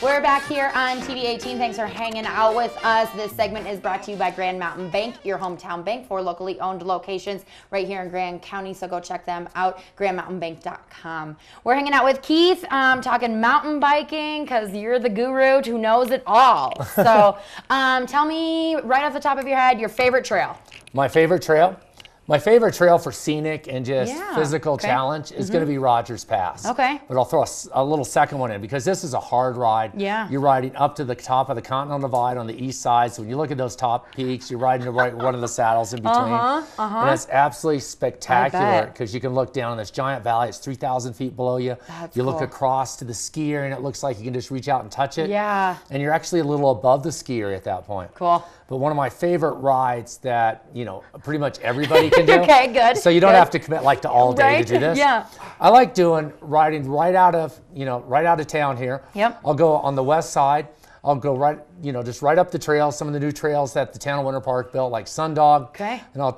We're back here on TV 18. Thanks for hanging out with us. This segment is brought to you by Grand Mountain Bank, your hometown bank, for locally owned locations right here in Grand County. So go check them out, grandmountainbank.com. We're hanging out with Keith, talking mountain biking, because you're the guru who knows it all. So tell me right off the top of your head your favorite trail. My favorite trail? My favorite trail for scenic and just physical challenge is going to be Rogers Pass. Okay. But I'll throw a little second one in because this is a hard ride. Yeah. You're riding up to the top of the Continental Divide on the east side. So when you look at those top peaks, you're riding one of the saddles in between. And it's absolutely spectacular because you can look down this giant valley. It's 3,000 feet below you. That's you look cool. across to the ski area and it looks like you can just reach out and touch it. Yeah. And you're actually a little above the ski area at that point. Cool. But one of my favorite rides that, you know, pretty much everybody can do. Okay, good. So you don't have to commit like to all day to do this. Yeah. I like riding right out of town here. Yep. I'll go on the west side. I'll go right, just right up the trail, some of the new trails that the town of Winter Park built, like Sundog. Okay. And I'll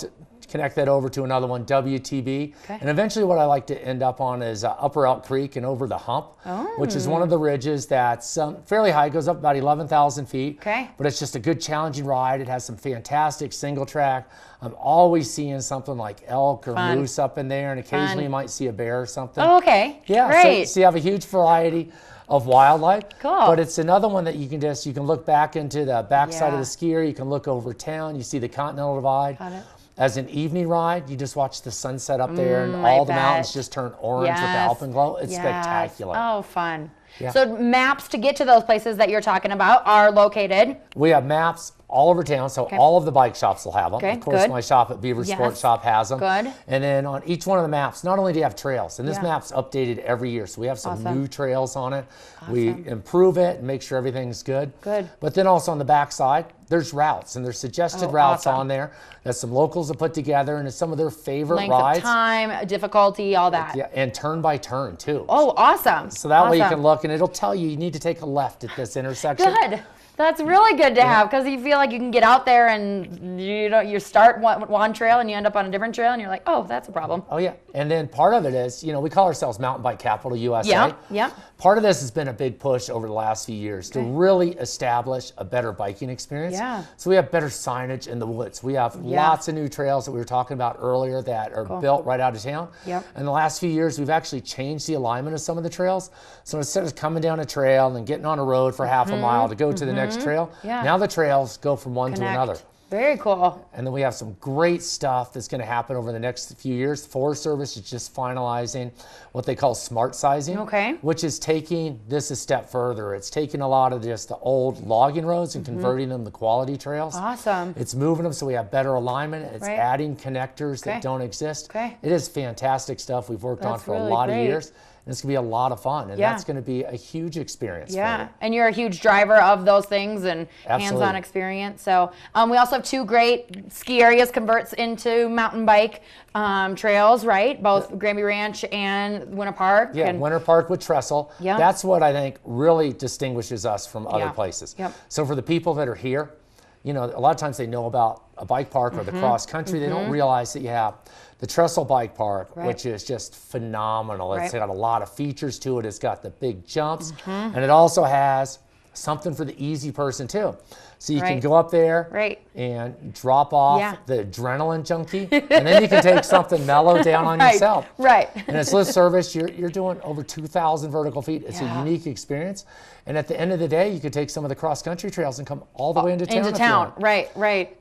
connect that over to another one, WTB. Okay. And eventually what I like to end up on is Upper Elk Creek and over the Hump, which is one of the ridges that's fairly high. It goes up about 11,000 feet. Okay. But it's just a good challenging ride. It has some fantastic single track. I'm always seeing something like elk or moose up in there, and occasionally you might see a bear or something. Oh, okay. Yeah, Great. so you have a huge variety of wildlife. Cool. But it's another one that you can look back into the backside of the ski area. You can look over town. You see the Continental Divide. Got it. As an evening ride, you just watch the sunset up there and all the mountains just turn orange with the alpenglow. It's spectacular. Oh, fun. Yeah. So maps to get to those places that you're talking about are located? We have maps all over town, so all of the bike shops will have them. Okay, of course, my shop at Beavers Sports Shop has them. Good. And then on each one of the maps, not only do you have trails, and this map's updated every year, so we have some new trails on it. We improve it and make sure everything's good. Good. But then also on the back side, there's routes, and there's suggested routes on there that some locals have put together, and it's some of their favorite rides. Length of time, difficulty, all that. Yeah, and turn by turn too. Oh, awesome. So that way you can look, and it'll tell you need to take a left at this intersection. Good. That's really good to have, because you feel like you can get out there and you start one trail and you end up on a different trail and you're like, oh, that's a problem. Oh yeah, and then part of it is, we call ourselves Mountain Bike Capital USA. Yeah. Part of this has been a big push over the last few years to really establish a better biking experience. Yeah. So we have better signage in the woods. We have lots of new trails that we were talking about earlier that are built right out of town. Yep. In the last few years, we've actually changed the alignment of some of the trails. So instead of coming down a trail and getting on a road for half a mile to go to the next trail, now the trails go from one to another. Very cool. And then we have some great stuff that's going to happen over the next few years. The Forest Service is just finalizing what they call smart sizing, which is taking this a step further. It's taking a lot of just the old logging roads and converting them to quality trails. Awesome. It's moving them so we have better alignment. It's adding connectors that don't exist. It is fantastic stuff we've worked on for a lot of years. And it's going to be a lot of fun, and that's going to be a huge experience for you. And you're a huge driver of those things and hands-on experience. So we also have two great ski areas converts into mountain bike trails, right? Both Granby Ranch and Winter Park. Yeah, Winter Park with Trestle. That's what I think really distinguishes us from other places. So for the people that are here, a lot of times they know about a bike park or the cross country. They don't realize that you have the Trestle Bike Park, which is just phenomenal. It's got a lot of features to it. It's got the big jumps, and it also has something for the easy person too. So you can go up there and drop off the adrenaline junkie, and then you can take something mellow down on yourself. And it's lift service. You're doing over 2,000 vertical feet. It's a unique experience. And at the end of the day, you could take some of the cross-country trails and come all the way into town. Right.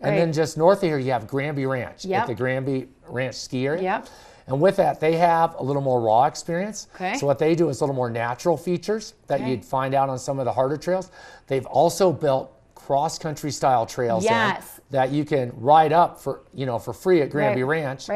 And then just north of here, you have Granby Ranch at the Granby Ranch ski area. And with that, they have a little more raw experience. So what they do is a little more natural features that you'd find out on some of the harder trails. They've also built cross-country style trails in that you can ride up for free at Granby Ranch.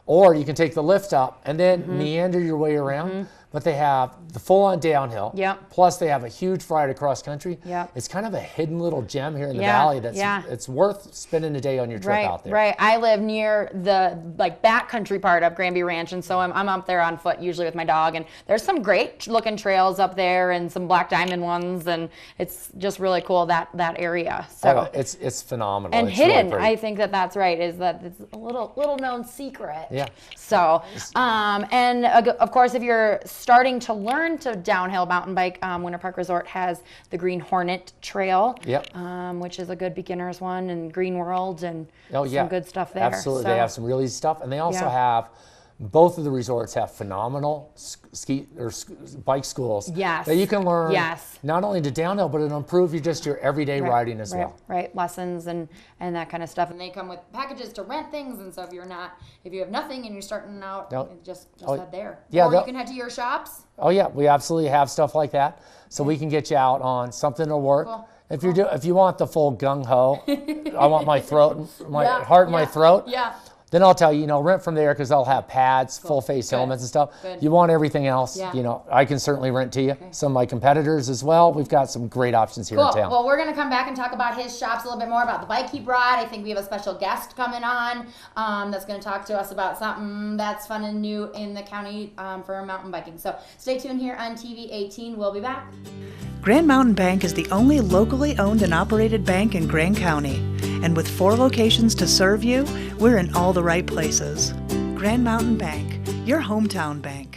Or you can take the lift up and then meander your way around. But they have the full-on downhill. Plus, they have a huge variety of cross-country. It's kind of a hidden little gem here in the valley that's it's worth spending a day on your trip out there. I live near the backcountry part of Granby Ranch, and so I'm up there on foot usually with my dog. And there's some great-looking trails up there and some black diamond ones, and it's just really cool that area. So it's phenomenal. And it's hidden, really I think that's right. Is that it's a little known secret Yeah. So, and of course, if you're starting to learn to downhill mountain bike, Winter Park Resort has the Green Hornet Trail, which is a good beginner's one, and Green World, and some good stuff there. Absolutely, so, they have some really easy stuff, and they also have. Both of the resorts have phenomenal ski or bike schools that you can learn not only to downhill, but it'll improve your everyday riding as well. Right, lessons and that kind of stuff. And they come with packages to rent things. And so if you have nothing and you're starting out, just head there. Yeah, or you can head to your shops. Oh yeah, we absolutely have stuff like that. So we can get you out on something to work. Cool. If you want the full gung ho, I want my throat, my heart in my throat. Yeah. Then I'll tell you, rent from there because they'll have pads, full face helmets and stuff. Good. You want everything else, I can certainly rent to you. Okay. Some of my competitors as well. We've got some great options here in town. Well, we're going to come back and talk about his shops a little bit more, about the bike he brought. I think we have a special guest coming on that's going to talk to us about something that's fun and new in the county for mountain biking. So stay tuned here on TV 18. We'll be back. Grand Mountain Bank is the only locally owned and operated bank in Grand County. And with 4 locations to serve you, we're in all the right places. Grand Mountain Bank, your hometown bank.